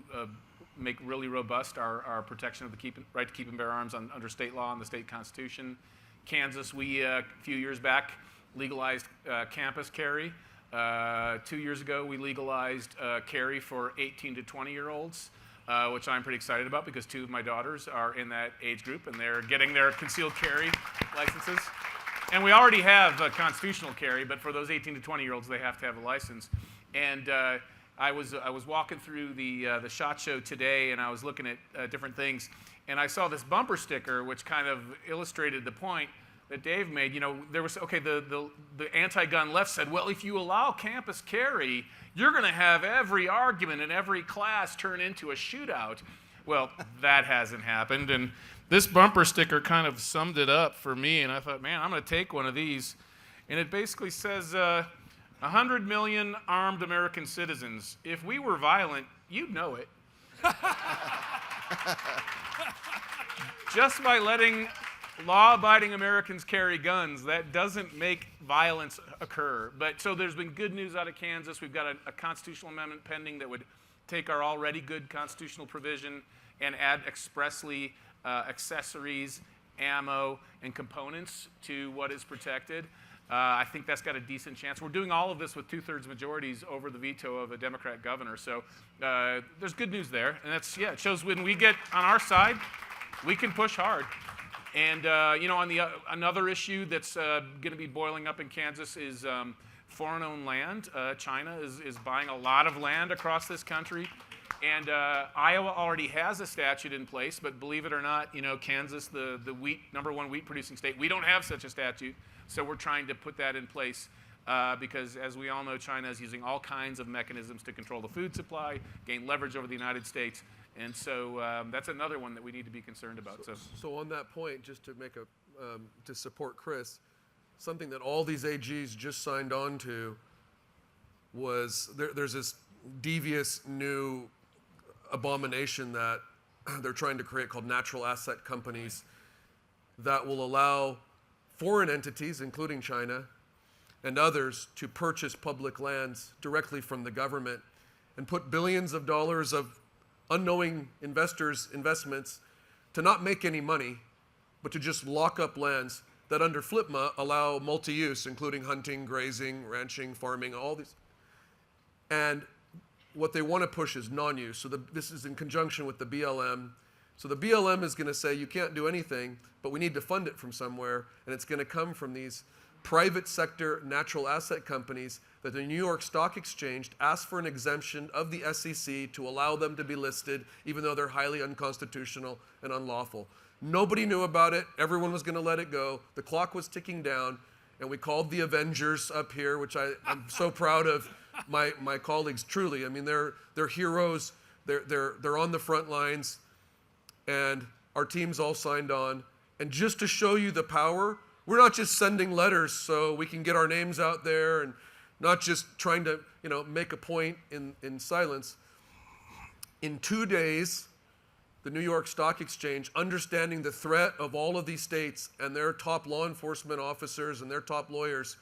make really robust our protection of the right to keep and bear arms under state law and the state constitution. Kansas, we a few years back legalized campus carry. 2 years ago, we legalized carry for 18 to 20-year-olds. Which I'm pretty excited about because two of my daughters are in that age group and they're getting their concealed carry licenses. And we already have constitutional carry, but for those 18 to 20-year-olds, they have to have a license. And I was walking through the SHOT Show today, and I was looking at different things, and I saw this bumper sticker which kind of illustrated the point that Dave made. There was the anti-gun left said, well, if you allow campus carry, you're going to have every argument in every class turn into a shootout. Well, that hasn't happened, and this bumper sticker kind of summed it up for me, and I thought, man, I'm going to take one of these. And it basically says, 100 million armed American citizens. If we were violent, you'd know it. Just by letting law-abiding Americans carry guns, that doesn't make violence occur. But so there's been good news out of Kansas. We've got a constitutional amendment pending that would take our already good constitutional provision and add expressly accessories, ammo, and components to what is protected. I think that's got a decent chance. We're doing all of this with 2/3 majorities over the veto of a Democrat governor. So there's good news there. And it shows when we get on our side, we can push hard. And on another issue that's going to be boiling up in Kansas is foreign-owned land. China is buying a lot of land across this country. And Iowa already has a statute in place, but believe it or not, Kansas, the number one wheat producing state, we don't have such a statute. So we're trying to put that in place because, as we all know, China is using all kinds of mechanisms to control the food supply, gain leverage over the United States. And so that's another one that we need to be concerned about. So on that point, just to make to support Chris, something that all these AGs just signed on to was there's this devious new abomination that they're trying to create called natural asset companies that will allow foreign entities, including China and others, to purchase public lands directly from the government and put billions of dollars of unknowing investors' investments to not make any money, but to just lock up lands that under FLIPMA allow multi-use, including hunting, grazing, ranching, farming, all these. And what they want to push is non-use. So this is in conjunction with the BLM. So the BLM is going to say you can't do anything, but we need to fund it from somewhere, and it's going to come from these private sector natural asset companies that the New York Stock Exchange asked for an exemption of the SEC to allow them to be listed, even though they're highly unconstitutional and unlawful. Nobody knew about it. Everyone was going to let it go. The clock was ticking down, and we called the Avengers up here, which I'm so proud of my colleagues. Truly, I mean, they're heroes. They're on the front lines, and our teams all signed on. And just to show you the power, we're not just sending letters so we can get our names out there, and not just trying to make a point in silence. In 2 days, the New York Stock Exchange, understanding the threat of all of these states and their top law enforcement officers and their top lawyers,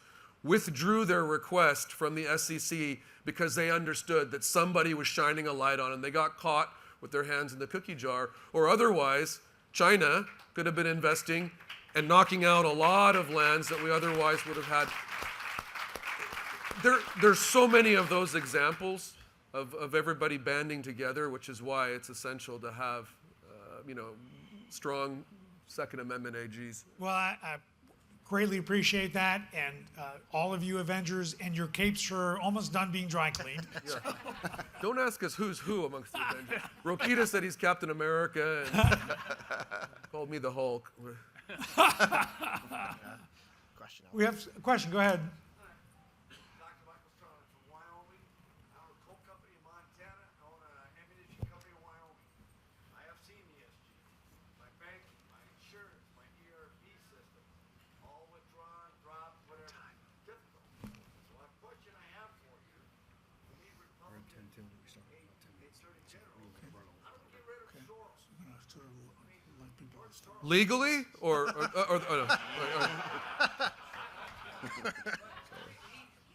withdrew their request from the SEC because they understood that somebody was shining a light on them. They got caught with their hands in the cookie jar, or otherwise China could have been investing and knocking out a lot of lands that we otherwise would have had. There's so many of those examples of everybody banding together, which is why it's essential to have, strong Second Amendment AGs. Well, I greatly appreciate that, and all of you Avengers, and your capes are almost done being dry cleaned. Yeah. Don't ask us who's who amongst the Avengers. Rokita said he's Captain America and called me the Hulk. We have a question. Go ahead. Dr. Michael Straughn from Wyoming. I own a coal company in Montana. I own an ammunition company in Wyoming. I have seen the ESG. My banking, my insurance, my ERP system, all withdrawn, dropped, whatever. Difficult. So a question I have for you, we need Republican Attorney General. How do we get rid of Soros? Legally or no. He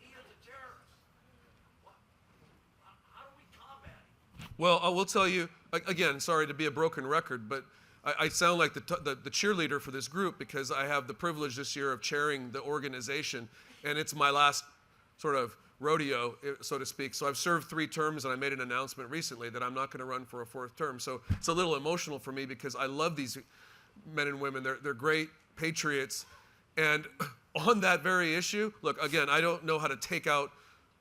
is a terrorist. How do we combat him? Well, I will tell you, again, sorry to be a broken record, but I sound like the cheerleader for this group because I have the privilege this year of chairing the organization, and it's my last sort of rodeo, so to speak. So I've served 3 terms, and I made an announcement recently that I'm not going to run for a 4th term. So it's a little emotional for me because I love these men and women. They're great patriots. And on that very issue, look, again, I don't know how to take out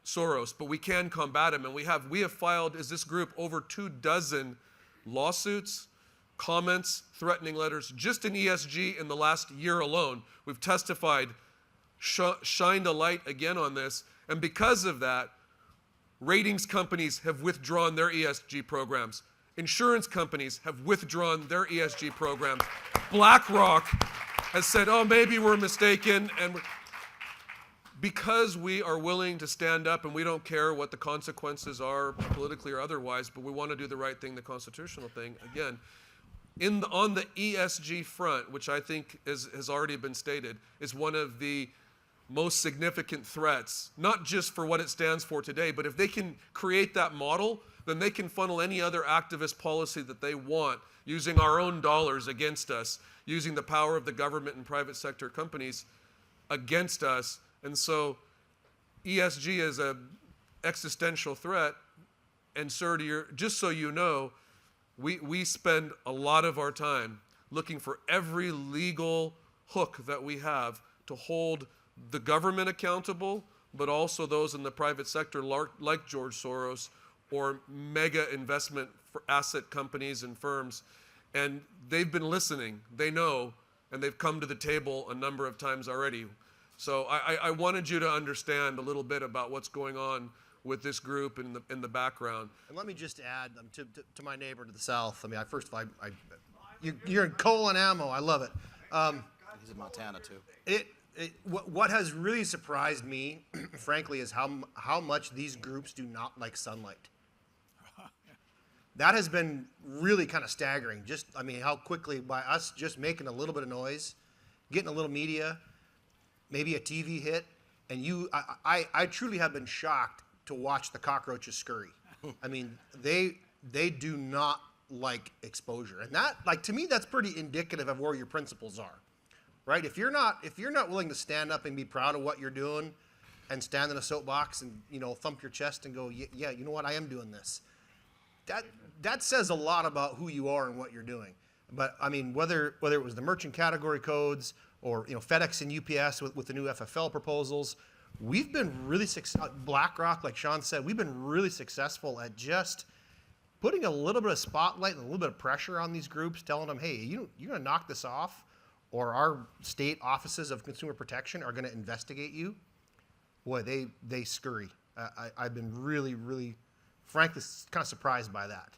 Soros, but we can combat him. And we have filed, as this group, over 24 lawsuits, comments, threatening letters, just in ESG in the last year alone. We've testified, shined a light again on this. And because of that, ratings companies have withdrawn their ESG programs. Insurance companies have withdrawn their ESG programs. BlackRock has said, oh, maybe we're mistaken. And because we are willing to stand up and we don't care what the consequences are politically or otherwise, but we want to do the right thing, the constitutional thing, again, on the ESG front, which I think has already been stated, is one of the most significant threats, not just for what it stands for today, but if they can create that model, then they can funnel any other activist policy that they want using our own dollars against us, using the power of the government and private sector companies against us. And so ESG is an existential threat. And sir, just so you know, we spend a lot of our time looking for every legal hook that we have to hold the government accountable, but also those in the private sector like George Soros or mega investment for asset companies and firms. And they've been listening, they know, and they've come to the table a number of times already. So I wanted you to understand a little bit about what's going on with this group in the background. And let me just add to my neighbor to the south. I mean, first of all, you're in coal and ammo. I love it. He's in Montana too. What has really surprised me, frankly, is how much these groups do not like sunlight. That has been really kind of staggering. How quickly by us just making a little bit of noise, getting a little media, maybe a TV hit, and I truly have been shocked to watch the cockroaches scurry. I mean, they do not like exposure, and that, like, to me, that's pretty indicative of where your principles are, right? If you're not willing to stand up and be proud of what you're doing, and stand in a soapbox and thump your chest and go, yeah, you know what, I am doing this. That says a lot about who you are and what you're doing. But I mean, whether it was the merchant category codes or FedEx and UPS with the new FFL proposals, we've been really successful. BlackRock, like Sean said, we've been really successful at just putting a little bit of spotlight and a little bit of pressure on these groups, telling them, hey, you're going to knock this off, or our state offices of consumer protection are going to investigate you. Boy, they scurry. I've been really, really, frankly, kind of surprised by that.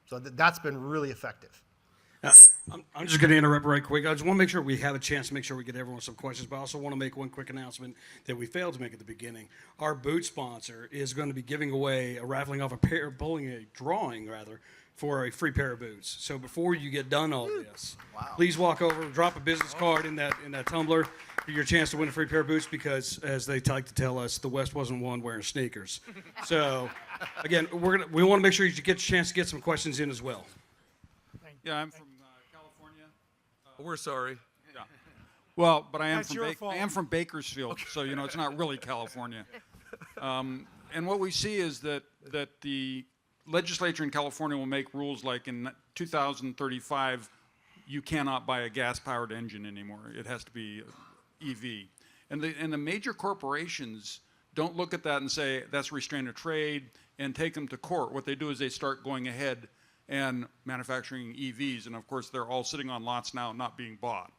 So that's been really effective. I'm just going to interrupt right quick. I just want to make sure we have a chance to make sure we get everyone some questions, but I also want to make one quick announcement that we failed to make at the beginning. Our boot sponsor is going to be giving away, pulling a drawing for a free pair of boots. So before you get done all this, please walk over, drop a business card in that tumbler for your chance to win a free pair of boots, because, as they like to tell us, the West wasn't won wearing sneakers. So, again, we want to make sure you get a chance to get some questions in as well. Yeah, I'm from California. We're sorry. Yeah. Well, but I am That's your fault. I am from Bakersfield, so it's not really California. And what we see is that the legislature in California will make rules like in 2035, you cannot buy a gas-powered engine anymore. It has to be EV. And the major corporations don't look at that and say that's restraint of trade and take them to court. What they do is they start going ahead and manufacturing EVs, and of course they're all sitting on lots now not being bought.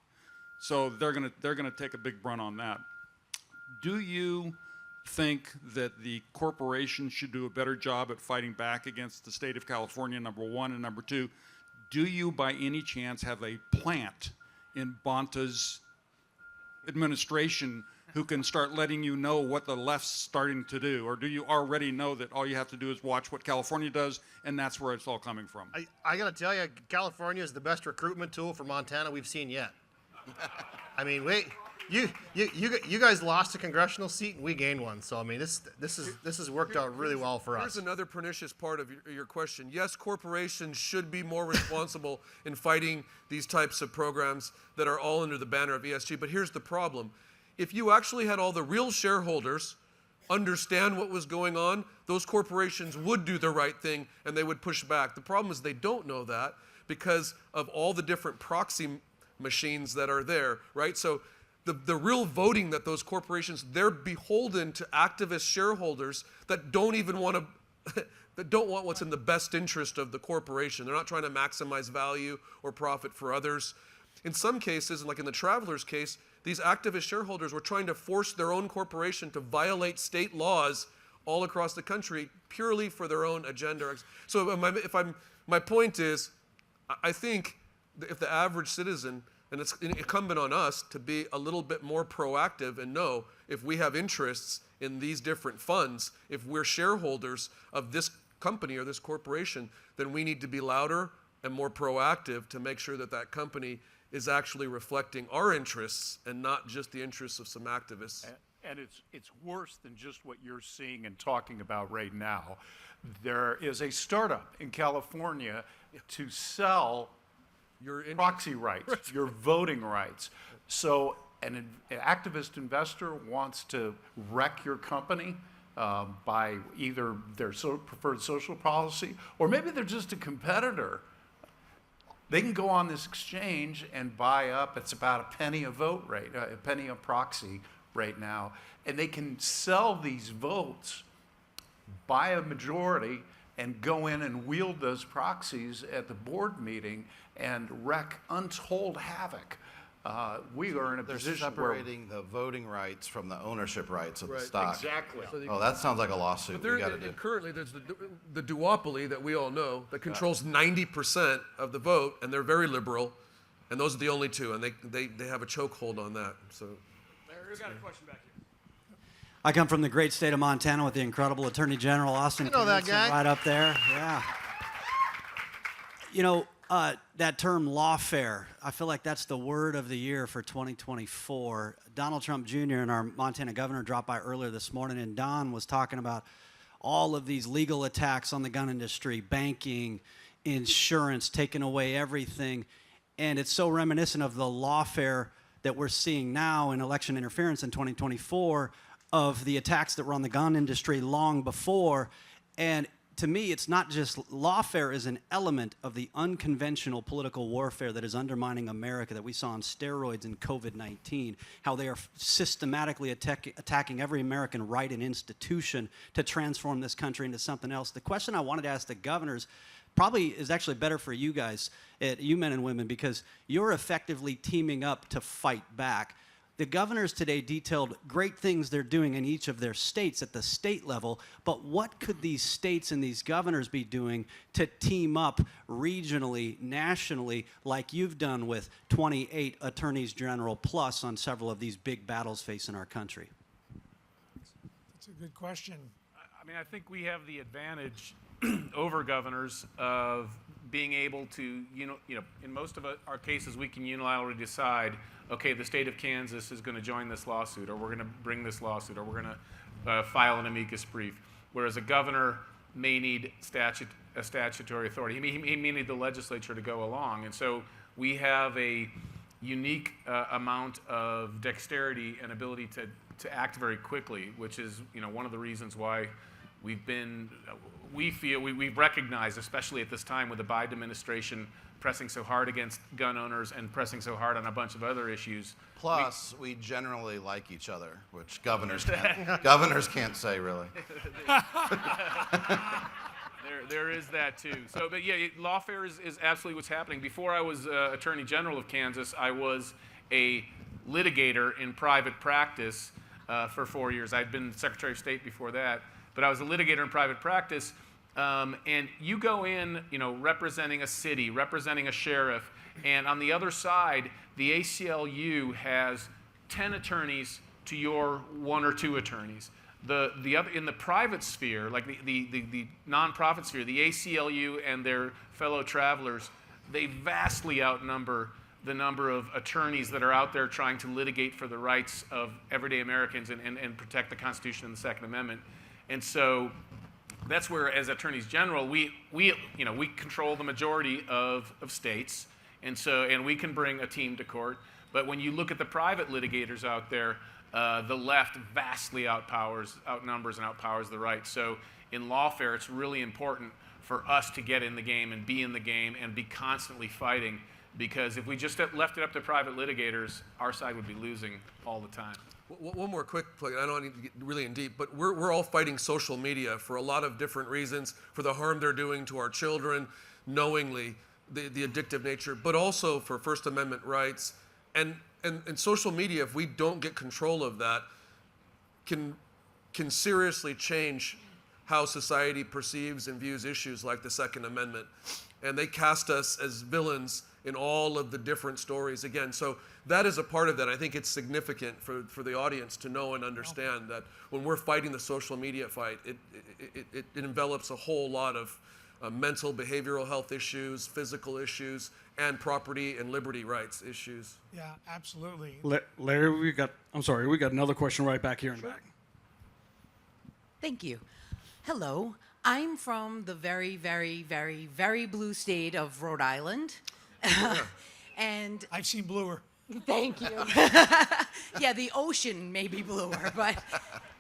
So they're gonna take a big brunt on that. Do you think that the corporations should do a better job at fighting back against the state of California, number one? And number two, do you by any chance have a plant in Bonta's administration who can start letting you know what the left's starting to do? Or do you already know that all you have to do is watch what California does, and that's where it's all coming from? I got to tell you, California is the best recruitment tool for Montana we've seen yet. I mean, you guys lost a congressional seat and we gained one. So I mean, this has worked out really well for us. Here's another pernicious part of your question. Yes, corporations should be more responsible in fighting these types of programs that are all under the banner of ESG. But here's the problem. If you actually had all the real shareholders understand what was going on, those corporations would do the right thing and they would push back. The problem is they don't know that because of all the different proxy machines that are there, right? So the real voting that those corporations, they're beholden to activist shareholders that don't even want to, that don't want what's in the best interest of the corporation. They're not trying to maximize value or profit for others. In some cases, like in the Travelers case, these activist shareholders were trying to force their own corporation to violate state laws all across the country purely for their own agenda. So my point is, I think if the average citizen, and it's incumbent on us to be a little bit more proactive and know if we have interests in these different funds, if we're shareholders of this company or this corporation, then we need to be louder and more proactive to make sure that that company is actually reflecting our interests and not just the interests of some activists. And it's worse than just what you're seeing and talking about right now. There is a startup in California to sell your proxy rights, your voting rights. So an activist investor wants to wreck your company by either their preferred social policy, or maybe they're just a competitor. They can go on this exchange and buy up, it's about a penny a vote rate, a penny a proxy right now, and they can sell these votes, buy a majority, and go in and wield those proxies at the board meeting and wreak untold havoc. We are in a position where they're separating the voting rights from the ownership rights of the stock. exactly. Oh, that sounds like a lawsuit. But We got to do. currently, there's the duopoly that we all know that controls 90% of the vote, and they're very liberal, and those are the only two, and they have a chokehold on that. So, Larry, we got a question back here. I come from the great state of Montana with the incredible Attorney General Austin. You know that Knudsen guy. right up there. Yeah. You know, that term lawfare, I feel like that's the word of the year for 2024. Donald Trump Jr. and our Montana governor dropped by earlier this morning, and Don was talking about all of these legal attacks on the gun industry, banking, insurance, taking away everything. And it's so reminiscent of the lawfare that we're seeing now in election interference in 2024 of the attacks that were on the gun industry long before. And to me, it's not just lawfare is an element of the unconventional political warfare that is undermining America that we saw on steroids in COVID-19, how they are systematically attacking every American right and institution to transform this country into something else. The question I wanted to ask the governors probably is actually better for you guys, you men and women, because you're effectively teaming up to fight back. The governors today detailed great things they're doing in each of their states at the state level, but what could these states and these governors be doing to team up regionally, nationally, like you've done with 28 attorneys general plus on several of these big battles facing our country? That's a good question. I mean, I think we have the advantage over governors of being able to, in most of our cases, we can unilaterally decide, okay, the state of Kansas is going to join this lawsuit, or we're going to bring this lawsuit, or we're going to file an amicus brief. Whereas a governor may need a statutory authority. He may need the legislature to go along. And so we have a unique amount of dexterity and ability to act very quickly, which is one of the reasons why we've recognized, especially at this time with the Biden administration pressing so hard against gun owners and pressing so hard on a bunch of other issues. Plus, we generally like each other, which governors can't say really. There is that too. So, but yeah, lawfare is absolutely what's happening. Before I was Attorney General of Kansas, I was a litigator in private practice for 4 years. I'd been Secretary of State before that, but I was a litigator in private practice. And you go in, representing a city, representing a sheriff, and on the other side, the ACLU has 10 attorneys to your 1 or 2 attorneys. The other in the private sphere, like the nonprofit sphere, the ACLU and their fellow travelers, they vastly outnumber the number of attorneys that are out there trying to litigate for the rights of everyday Americans and protect the Constitution and the Second Amendment. And so that's where, as attorneys general, we control the majority of states, and we can bring a team to court. But when you look at the private litigators out there, the left vastly outnumbers and outpowers the right. So in lawfare, it's really important for us to get in the game and be in the game and be constantly fighting, because if we just left it up to private litigators, our side would be losing all the time. One more quick plug. I don't need to get really in deep, but we're all fighting social media for a lot of different reasons, for the harm they're doing to our children, knowingly, the addictive nature, but also for First Amendment rights. And social media, if we don't get control of that, can seriously change how society perceives and views issues like the Second Amendment. And they cast us as villains in all of the different stories again. So that is a part of that. I think it's significant for the audience to know and understand that when we're fighting the social media fight, it envelops a whole lot of mental, behavioral health issues, physical issues, and property and liberty rights issues. Yeah, absolutely. Larry, we got another question right back here in the back. Thank you. Hello. I'm from the very, very, very, very blue state of Rhode Island. And I've seen bluer. Thank you. Yeah, the ocean may be bluer, but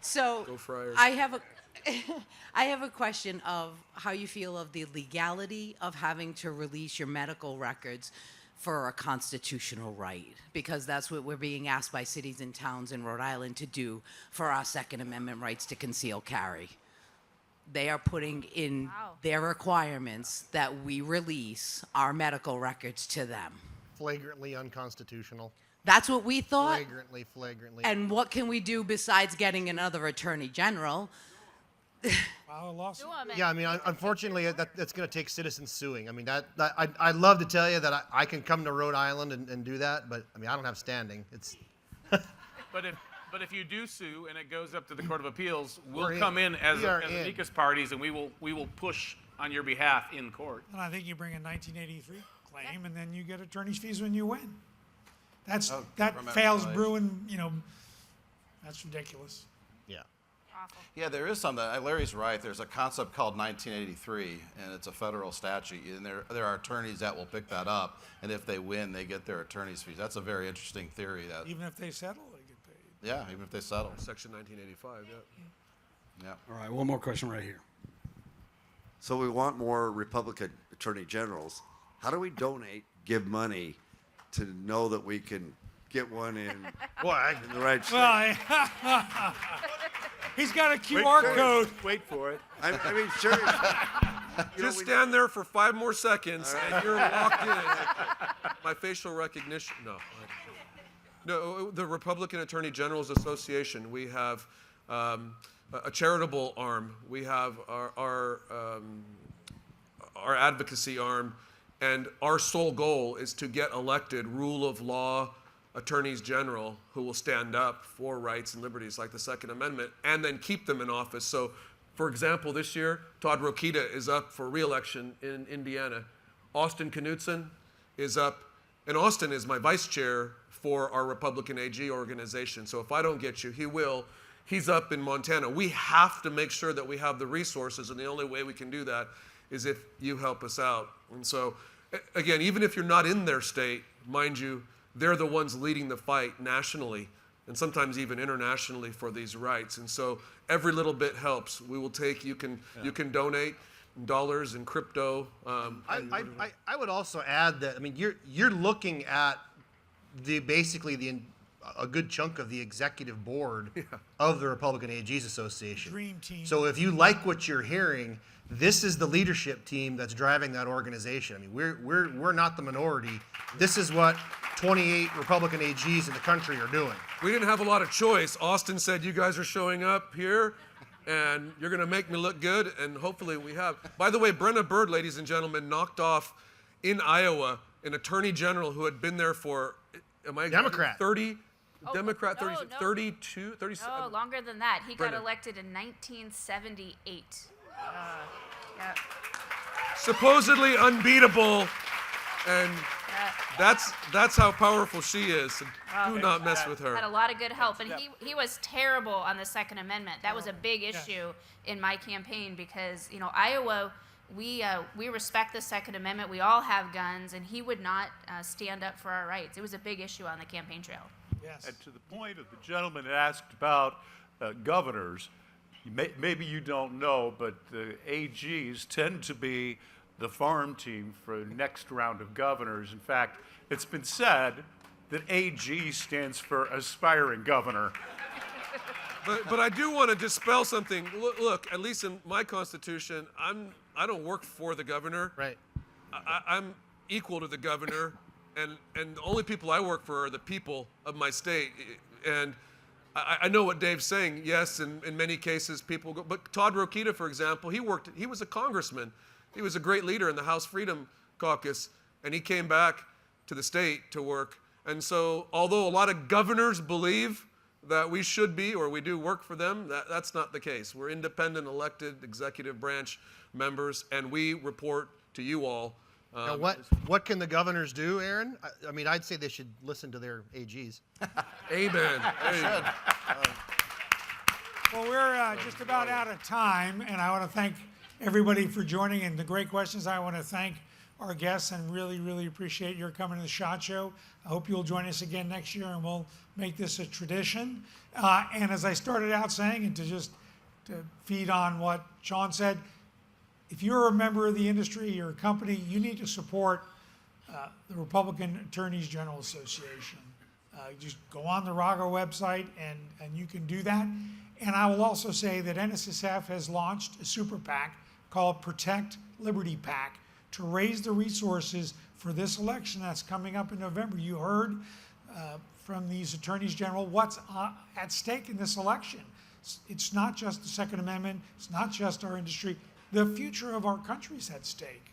so Go Friars. I have a question of how you feel of the legality of having to release your medical records for a constitutional right, because that's what we're being asked by cities and towns in Rhode Island to do for our Second Amendment rights to conceal carry. They are putting in their requirements that we release our medical records to them. Flagrantly unconstitutional. That's what we thought. Flagrantly. And what can we do besides getting another attorney general? File a lawsuit. Yeah, I mean, unfortunately, that's going to take citizens suing. I mean, I'd love to tell you that I can come to Rhode Island and do that, but I mean, I don't have standing. It's. But if you do sue and it goes up to the Court of Appeals, we'll come in as amicus parties, and we will push on your behalf in court. And I think you bring a 1983 claim, and then you get attorney's fees when you win. That fails Bruin. That's ridiculous. Yeah. Awful. Yeah, there is something. Larry's right. There's a concept called 1983, and it's a federal statute. And there are attorneys that will pick that up, and if they win, they get their attorney's fees. That's a very interesting theory. That Even if they settle, they get paid. yeah, even if they settle. Section 1985. Yeah. Yeah. All right, one more question right here. So we want more Republican attorney generals. How do we donate, give money to know that we can get one in, in the right state? Well, he's got a QR code. Wait for it. I mean, seriously. Just stand there for 5 more seconds, and you're locked in. My facial recognition. No. No, the Republican Attorney Generals Association, we have a charitable arm. We have our advocacy arm, and our sole goal is to get elected rule of law attorneys general who will stand up for rights and liberties like the Second Amendment, and then keep them in office. So, for example, this year, Todd Rokita is up for re-election in Indiana. Austin Knudsen is up, and Austin is my vice chair for our Republican AG organization. So if I don't get you, he will. He's up in Montana. We have to make sure that we have the resources, and the only way we can do that is if you help us out. And so, again, even if you're not in their state, mind you, they're the ones leading the fight nationally and sometimes even internationally for these rights. And so every little bit helps. We will take, you can donate dollars and crypto. I would also add that, I mean, you're looking at a good chunk of the executive board of the Republican AGs Association. Dream team. So if you like what you're hearing, this is the leadership team that's driving that organization. I mean, we're not the minority. This is what 28 Republican AGs in the country are doing. We didn't have a lot of choice. Austin said, you guys are showing up here, and you're going to make me look good, and hopefully we have. By the way, Brenna Bird, ladies and gentlemen, knocked off in Iowa an attorney general who had been there for, Democrat. 30, Oh, Democrat, no, 30, no. 32, 37. No, longer than that. He got Brennan. elected in 1978. Yeah. Supposedly unbeatable, and Yeah. that's how powerful she is. Wow. Do not mess with Had a her. lot of good help, and he was terrible on the Second Amendment. That was a big issue in my campaign because Iowa, we respect the Second Amendment. We all have guns, and he would not stand up for our rights. It was a big issue on the campaign trail. Yes. And to the point of the gentleman asked about governors, maybe you don't know, but the AGs tend to be the farm team for the next round of governors. In fact, it's been said that AG stands for aspiring governor. But I do want to dispel something. Look, at least in my constitution, I don't work for the governor. Right. I'm equal to the governor, and the only people I work for are the people of my state. And I know what Dave's saying. Yes, in many cases people go. But Todd Rokita, for example, he was a congressman. He was a great leader in the House Freedom Caucus, and he came back to the state to work. And so, although a lot of governors believe that we should be, or we do work for them, that's not the case. We're independent elected executive branch members, and we report to you all. Now, what can the governors do, Aaron? I mean, I'd say they should listen to their AGs. Amen. Amen. Well, we're just about out of time, and I want to thank everybody for joining and the great questions. I want to thank our guests and really, really appreciate your coming to the SHOT Show. I hope you'll join us again next year, and we'll make this a tradition. And as I started out saying, and to feed on what Sean said, if you're a member of the industry or a company, you need to support the Republican Attorneys General Association. Just go on the RAGA website and you can do that. And I will also say that NSSF has launched a super PAC called Protect Liberty PAC to raise the resources for this election that's coming up in November. You heard from these attorneys general what's at stake in this election. It's not just the Second Amendment. It's not just our industry. The future of our country is at stake.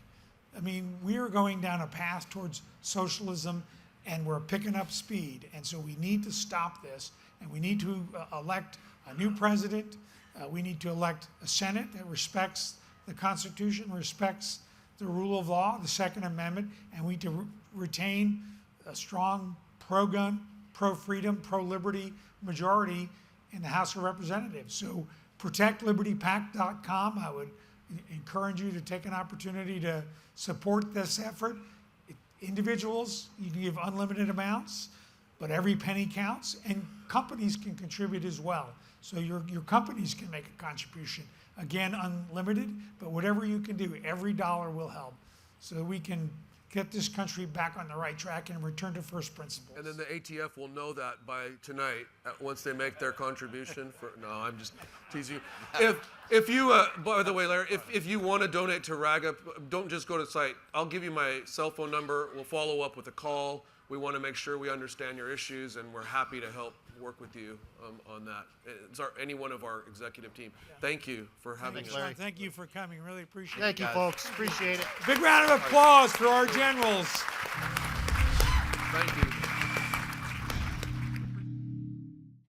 I mean, we are going down a path towards socialism, and we're picking up speed. And so we need to stop this, and we need to elect a new president. We need to elect a Senate that respects the Constitution, respects the rule of law, the Second Amendment, and we need to retain a strong pro-gun, pro-freedom, pro-liberty majority in the House of Representatives. So ProtectLibertyPAC.com. I would encourage you to take an opportunity to support this effort. Individuals, you can give unlimited amounts, but every penny counts, and companies can contribute as well. So your companies can make a contribution. Again, unlimited, but whatever you can do, every dollar will help, so that we can get this country back on the right track and return to first principles. And then the ATF will know that by tonight, once they make their contribution. No, I'm just teasing you. If you, by the way, Larry, if you want to donate to RAGA, don't just go to the site. I'll give you my cell phone number. We'll follow up with a call. We want to make sure we understand your issues, and we're happy to help work with you on that. It's any one of our executive team. Thank you for having us. Larry. Thank you for coming. Really appreciate it. Thank you, folks. Appreciate it. Big round of applause for our generals. Thank you.